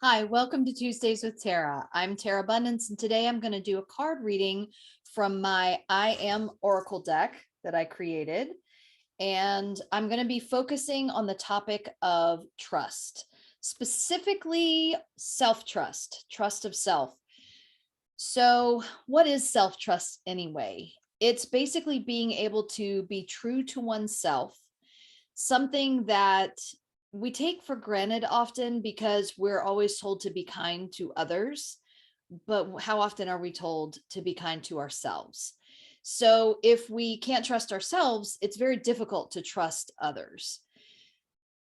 Hi, welcome to Tuesdays with Terra. I'm Terra Bundance, and today I'm going to do a card reading from my I Am Oracle deck that I created. And I'm going to be focusing on the topic of trust, specifically self-trust, trust of self. So, what is self-trust anyway? It's basically being able to be true to oneself, something that we take for granted often because we're always told to be kind to others. But how often are we told to be kind to ourselves? So if we can't trust ourselves, it's very difficult to trust others.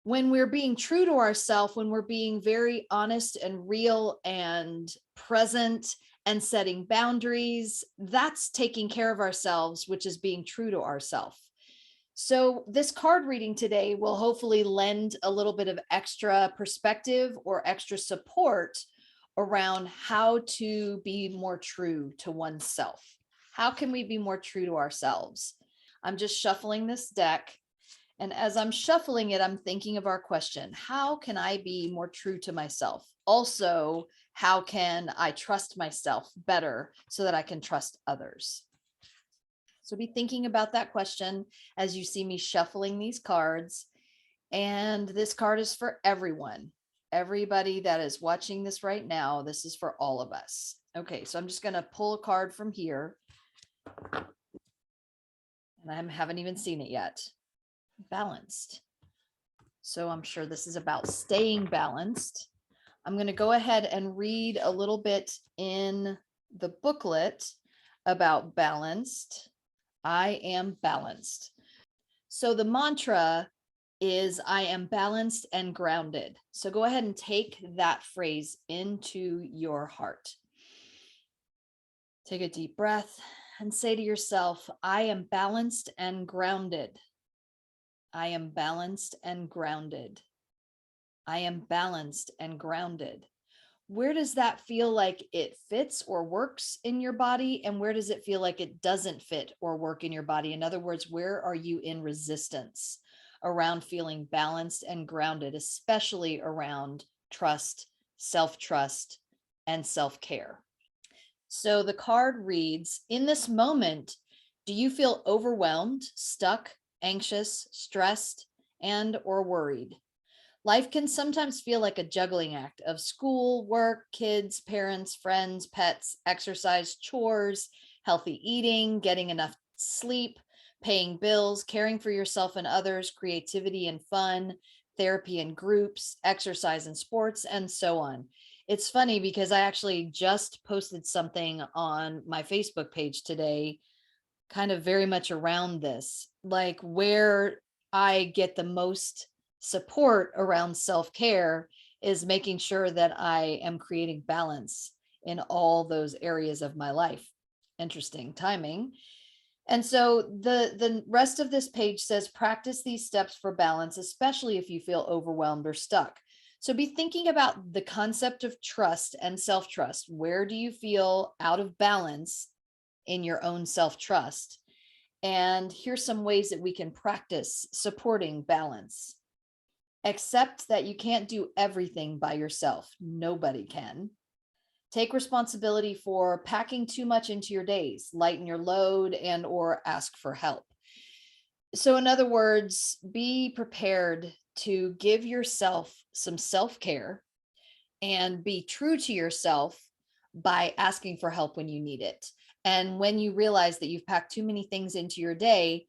When we're being true to ourselves, when we're being very honest and real and present and setting boundaries, that's taking care of ourselves, which is being true to ourselves. So this card reading today will hopefully lend a little bit of extra perspective or extra support around how to be more true to oneself. How can we be more true to ourselves? I'm just shuffling this deck. And as I'm shuffling it, I'm thinking of our question. How can I be more true to myself? Also, how can I trust myself better so that I can trust others? So be thinking about that question as you see me shuffling these cards. And this card is for everyone, everybody that is watching this right now. This is for all of us. Okay, so I'm just going to pull a card from here. And I haven't even seen it yet. Balanced. So I'm sure this is about staying balanced. I'm going to go ahead and read a little bit in the booklet about balanced. I am balanced. So the mantra is I am balanced and grounded. So go ahead and take that phrase into your heart. Take a deep breath and say to yourself, I am balanced and grounded. I am balanced and grounded. I am balanced and grounded. Where does that feel like it fits or works in your body? And where does it feel like it doesn't fit or work in your body? In other words, where are you in resistance around feeling balanced and grounded, especially around trust, self-trust, and self-care? So the card reads, in this moment, do you feel overwhelmed, stuck, anxious, stressed, and or worried? Life can sometimes feel like a juggling act of school, work, kids, parents, friends, pets, exercise, chores, healthy eating, getting enough sleep, paying bills, caring for yourself and others, creativity and fun, therapy and groups, exercise and sports, and so on. It's funny because I actually just posted something on my Facebook page today, kind of very much around this, like where I get the most support around self-care is making sure that I am creating balance in all those areas of my life. Interesting timing. And so the rest of this page says practice these steps for balance, especially if you feel overwhelmed or stuck. So be thinking about the concept of trust and self-trust. Where do you feel out of balance in your own self-trust? And here's some ways that we can practice supporting balance. Accept that you can't do everything by yourself. Nobody can. Take responsibility for packing too much into your days, lighten your load, and or ask for help. So in other words, be prepared to give yourself some self-care and be true to yourself by asking for help when you need it. And when you realize that you've packed too many things into your day,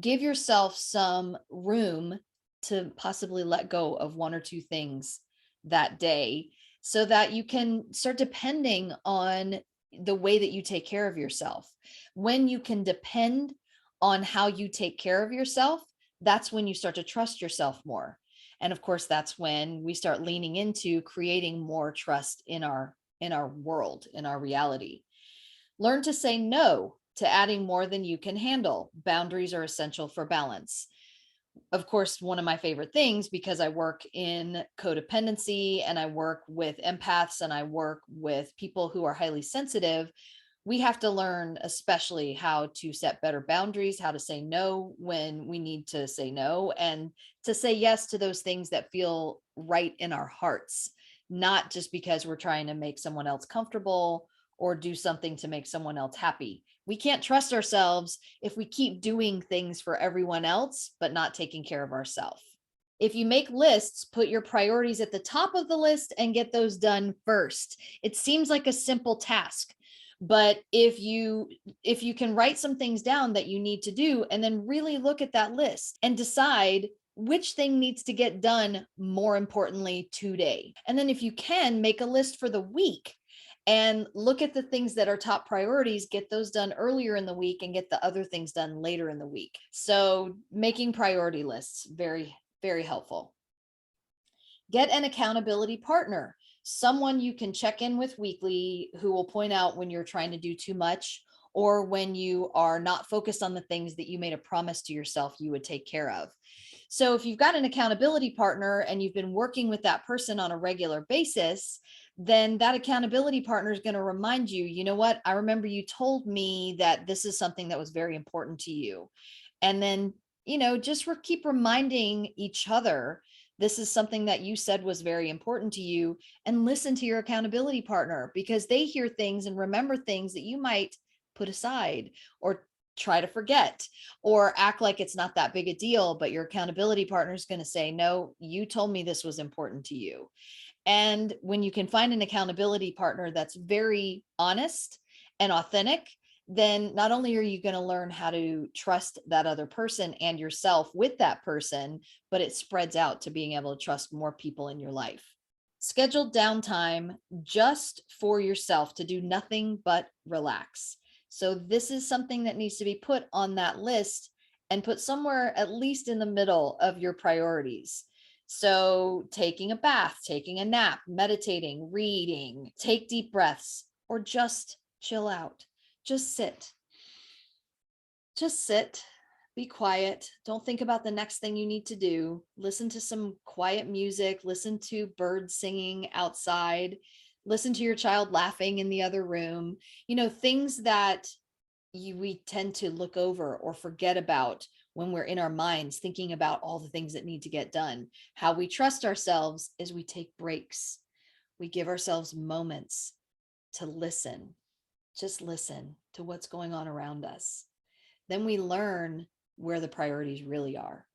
give yourself some room to possibly let go of one or two things that day so that you can start depending on the way that you take care of yourself. When you can depend on how you take care of yourself, that's when you start to trust yourself more. And of course, that's when we start leaning into creating more trust in our world, in our reality. Learn to say no to adding more than you can handle. Boundaries are essential for balance. Of course, one of my favorite things, because I work in codependency and I work with empaths and I work with people who are highly sensitive, we have to learn especially how to set better boundaries, how to say no when we need to say no, and to say yes to those things that feel right in our hearts, not just because we're trying to make someone else comfortable or do something to make someone else happy. We can't trust ourselves if we keep doing things for everyone else, but not taking care of ourselves. If you make lists, put your priorities at the top of the list and get those done first. It seems like a simple task, but if you can write some things down that you need to do and then really look at that list and decide which thing needs to get done more importantly today. And then if you can, make a list for the week and look at the things that are top priorities, get those done earlier in the week and get the other things done later in the week. So making priority lists, very, very helpful. Get an accountability partner, someone you can check in with weekly who will point out when you're trying to do too much or when you are not focused on the things that you made a promise to yourself you would take care of. So if you've got an accountability partner and you've been working with that person on a regular basis, then that accountability partner is going to remind you, you know what, I remember you told me that this is something that was very important to you. And then, just keep reminding each other, this is something that you said was very important to you, and listen to your accountability partner because they hear things and remember things that you might put aside or try to forget or act like it's not that big a deal, but your accountability partner is going to say, no, you told me this was important to you. And when you can find an accountability partner that's very honest and authentic, then not only are you going to learn how to trust that other person and yourself with that person, but it spreads out to being able to trust more people in your life. Schedule downtime just for yourself to do nothing but relax. So this is something that needs to be put on that list and put somewhere at least in the middle of your priorities. So taking a bath, taking a nap, meditating, reading, take deep breaths, or just chill out. Just sit. Just sit. Be quiet. Don't think about the next thing you need to do. Listen to some quiet music. Listen to birds singing outside. Listen to your child laughing in the other room. Things that we tend to look over or forget about when we're in our minds thinking about all the things that need to get done. How we trust ourselves is we take breaks. We give ourselves moments to listen. Just listen to what's going on around us. Then we learn where the priorities really are,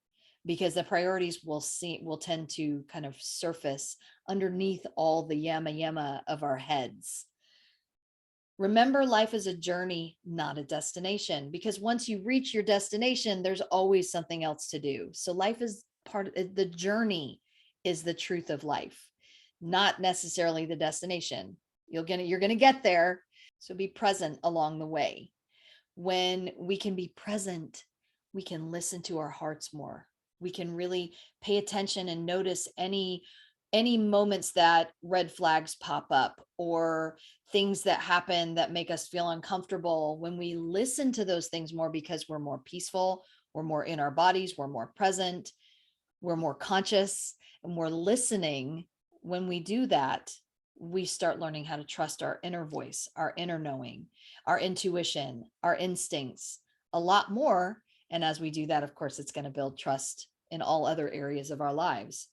because the priorities will tend to kind of surface underneath all the yama of our heads. Remember, life is a journey, not a destination, because once you reach your destination, there's always something else to do. So life is part of the journey, is the truth of life, not necessarily the destination. You're going to get there. So be present along the way. When we can be present, we can listen to our hearts more. We can really pay attention and notice any moments that red flags pop up or things that happen that make us feel uncomfortable. When we listen to those things more, because we're more peaceful, we're more in our bodies, we're more present, we're more conscious, and we're listening. When we do that, we start learning how to trust our inner voice, our inner knowing, our intuition, our instincts a lot more. And as we do that, of course, it's going to build trust in all other areas of our lives.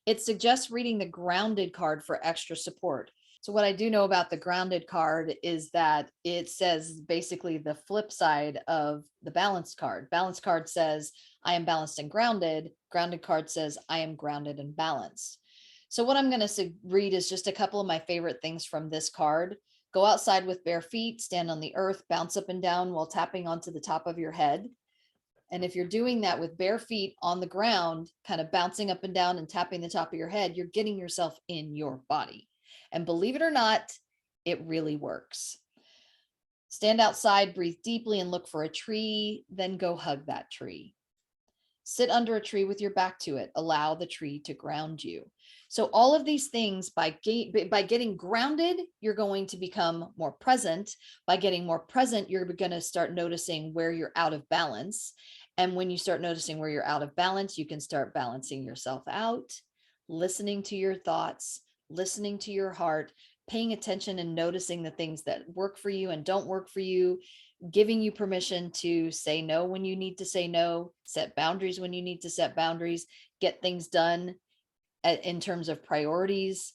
It suggests reading the grounded card for extra support. So what I do know about the grounded card is that it says basically the flip side of the balanced card. Balanced card says, I am balanced and grounded. Grounded card says, I am grounded and balanced. So what I'm going to read is just a couple of my favorite things from this card. Go outside with bare feet, stand on the earth, bounce up and down while tapping onto the top of your head. And if you're doing that with bare feet on the ground, kind of bouncing up and down and tapping the top of your head, you're getting yourself in your body. And believe it or not, it really works. Stand outside, breathe deeply and look for a tree, then go hug that tree. Sit under a tree with your back to it. Allow the tree to ground you. So all of these things, by getting grounded, you're going to become more present. By getting more present, you're going to start noticing where you're out of balance. And when you start noticing where you're out of balance, you can start balancing yourself out, listening to your thoughts, listening to your heart, paying attention and noticing the things that work for you and don't work for you, giving you permission to say no when you need to say no, set boundaries when you need to set boundaries, get things done in terms of priorities.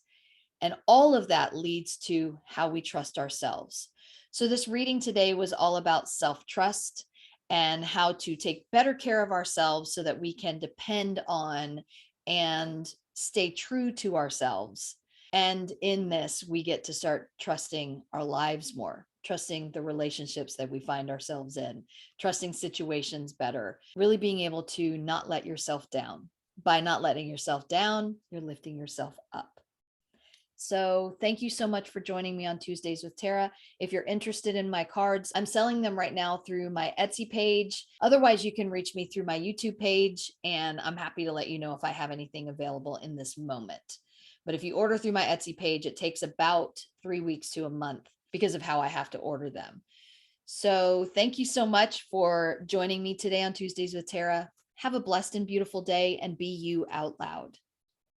And all of that leads to how we trust ourselves. So this reading today was all about self-trust and how to take better care of ourselves so that we can depend on and stay true to ourselves. And in this, we get to start trusting our lives more, trusting the relationships that we find ourselves in, trusting situations better, really being able to not let yourself down. By not letting yourself down, you're lifting yourself up. So thank you so much for joining me on Tuesdays with Terra. If you're interested in my cards, I'm selling them right now through my Etsy page. Otherwise, you can reach me through my YouTube page, and I'm happy to let you know if I have anything available in this moment. But if you order through my Etsy page, it takes about 3 weeks to a month because of how I have to order them. So thank you so much for joining me today on Tuesdays with Terra. Have a blessed and beautiful day, and be you out loud.